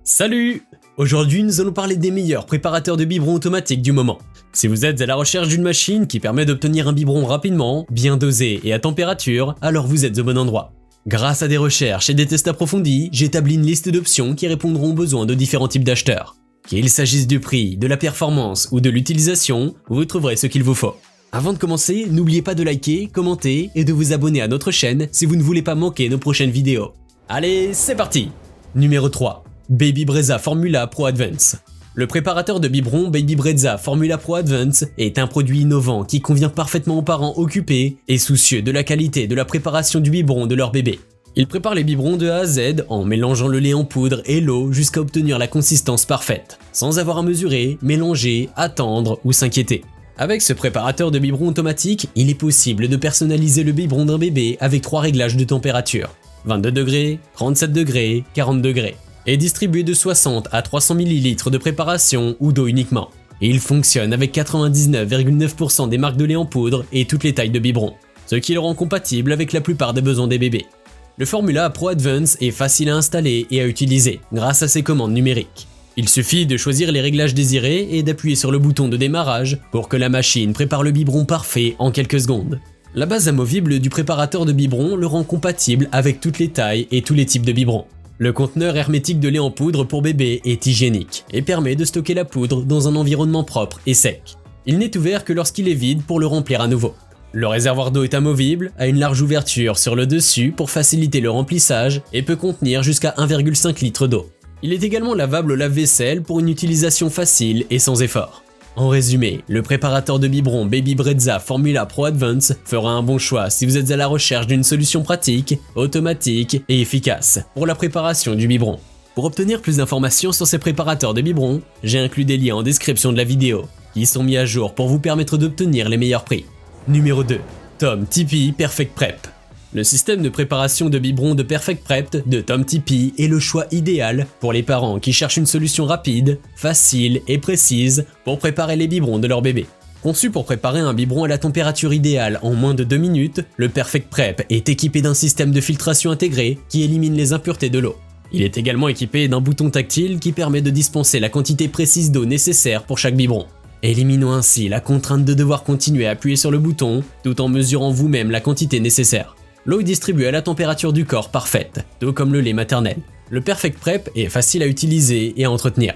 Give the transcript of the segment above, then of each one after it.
Salut! Aujourd'hui, nous allons parler des meilleurs préparateurs de biberons automatiques du moment. Si vous êtes à la recherche d'une machine qui permet d'obtenir un biberon rapidement, bien dosé et à température, alors vous êtes au bon endroit. Grâce à des recherches et des tests approfondis, j'ai établi une liste d'options qui répondront aux besoins de différents types d'acheteurs. Qu'il s'agisse du prix, de la performance ou de l'utilisation, vous trouverez ce qu'il vous faut. Avant de commencer, n'oubliez pas de liker, commenter et de vous abonner à notre chaîne si vous ne voulez pas manquer nos prochaines vidéos. Allez, c'est parti! Numéro 3. Baby Brezza Formula Pro Advance. Le préparateur de biberon Baby Brezza Formula Pro Advance est un produit innovant qui convient parfaitement aux parents occupés et soucieux de la qualité de la préparation du biberon de leur bébé. Il prépare les biberons de A à Z en mélangeant le lait en poudre et l'eau jusqu'à obtenir la consistance parfaite, sans avoir à mesurer, mélanger, attendre ou s'inquiéter. Avec ce préparateur de biberon automatique, il est possible de personnaliser le biberon d'un bébé avec 3 réglages de température, 22 degrés, 37 degrés, 40 degrés, et distribué de 60 à 300 ml de préparation ou d'eau uniquement. Il fonctionne avec 99,9% des marques de lait en poudre et toutes les tailles de biberon, ce qui le rend compatible avec la plupart des besoins des bébés. Le Formula Pro Advance est facile à installer et à utiliser grâce à ses commandes numériques. Il suffit de choisir les réglages désirés et d'appuyer sur le bouton de démarrage pour que la machine prépare le biberon parfait en quelques secondes. La base amovible du préparateur de biberon le rend compatible avec toutes les tailles et tous les types de biberons. Le conteneur hermétique de lait en poudre pour bébé est hygiénique et permet de stocker la poudre dans un environnement propre et sec. Il n'est ouvert que lorsqu'il est vide pour le remplir à nouveau. Le réservoir d'eau est amovible, a une large ouverture sur le dessus pour faciliter le remplissage et peut contenir jusqu'à 1,5 litre d'eau. Il est également lavable au lave-vaisselle pour une utilisation facile et sans effort. En résumé, le préparateur de biberon Baby Brezza Formula Pro Advance fera un bon choix si vous êtes à la recherche d'une solution pratique, automatique et efficace pour la préparation du biberon. Pour obtenir plus d'informations sur ces préparateurs de biberon, j'ai inclus des liens en description de la vidéo, qui sont mis à jour pour vous permettre d'obtenir les meilleurs prix. Numéro 2. Tom TP Perfect Prep. Le système de préparation de biberon de Perfect Prep de Tom TP est le choix idéal pour les parents qui cherchent une solution rapide, facile et précise pour préparer les biberons de leur bébé. Conçu pour préparer un biberon à la température idéale en moins de 2 minutes, le Perfect Prep est équipé d'un système de filtration intégré qui élimine les impuretés de l'eau. Il est également équipé d'un bouton tactile qui permet de dispenser la quantité précise d'eau nécessaire pour chaque biberon. Éliminons ainsi la contrainte de devoir continuer à appuyer sur le bouton tout en mesurant vous-même la quantité nécessaire. L'eau est distribuée à la température du corps parfaite, tout comme le lait maternel. Le Perfect Prep est facile à utiliser et à entretenir.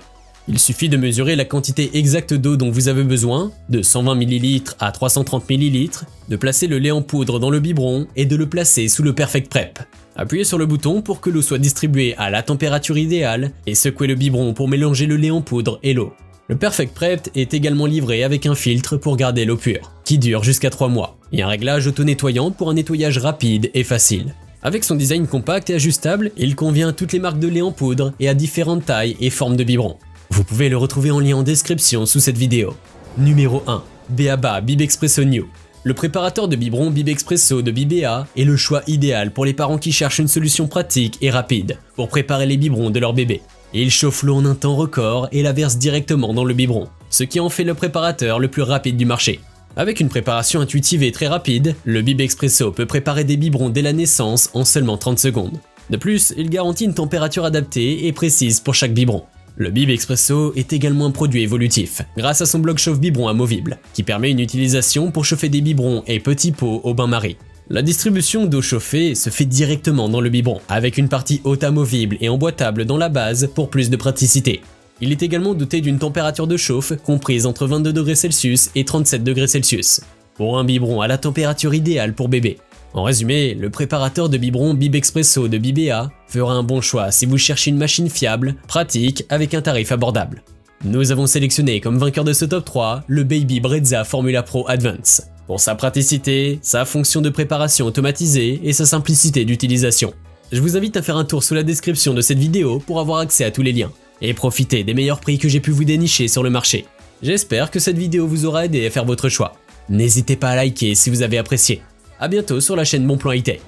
Il suffit de mesurer la quantité exacte d'eau dont vous avez besoin, de 120 ml à 330 ml, de placer le lait en poudre dans le biberon et de le placer sous le Perfect Prep. Appuyez sur le bouton pour que l'eau soit distribuée à la température idéale et secouez le biberon pour mélanger le lait en poudre et l'eau. Le Perfect Prep est également livré avec un filtre pour garder l'eau pure, qui dure jusqu'à 3 mois, et un réglage auto-nettoyant pour un nettoyage rapide et facile. Avec son design compact et ajustable, il convient à toutes les marques de lait en poudre et à différentes tailles et formes de biberons. Vous pouvez le retrouver en lien en description sous cette vidéo. Numéro 1. Beaba Bib Expresso New. Le préparateur de biberon Bib Expresso de Bibea est le choix idéal pour les parents qui cherchent une solution pratique et rapide pour préparer les biberons de leur bébé. Il chauffe l'eau en un temps record et la verse directement dans le biberon, ce qui en fait le préparateur le plus rapide du marché. Avec une préparation intuitive et très rapide, le Bib Expresso peut préparer des biberons dès la naissance en seulement 30 secondes. De plus, il garantit une température adaptée et précise pour chaque biberon. Le Bib Expresso est également un produit évolutif, grâce à son bloc chauffe-biberon amovible, qui permet une utilisation pour chauffer des biberons et petits pots au bain-marie. La distribution d'eau chauffée se fait directement dans le biberon, avec une partie haute amovible et emboîtable dans la base pour plus de praticité. Il est également doté d'une température de chauffe comprise entre 22 degrés Celsius et 37 degrés Celsius, pour un biberon à la température idéale pour bébé. En résumé, le préparateur de biberon Bib Expresso de Bibea fera un bon choix si vous cherchez une machine fiable, pratique, avec un tarif abordable. Nous avons sélectionné comme vainqueur de ce top 3 le Baby Brezza Formula Pro Advance, pour sa praticité, sa fonction de préparation automatisée et sa simplicité d'utilisation. Je vous invite à faire un tour sous la description de cette vidéo pour avoir accès à tous les liens et profiter des meilleurs prix que j'ai pu vous dénicher sur le marché. J'espère que cette vidéo vous aura aidé à faire votre choix. N'hésitez pas à liker si vous avez apprécié. A bientôt sur la chaîne Bon Plan High Tech.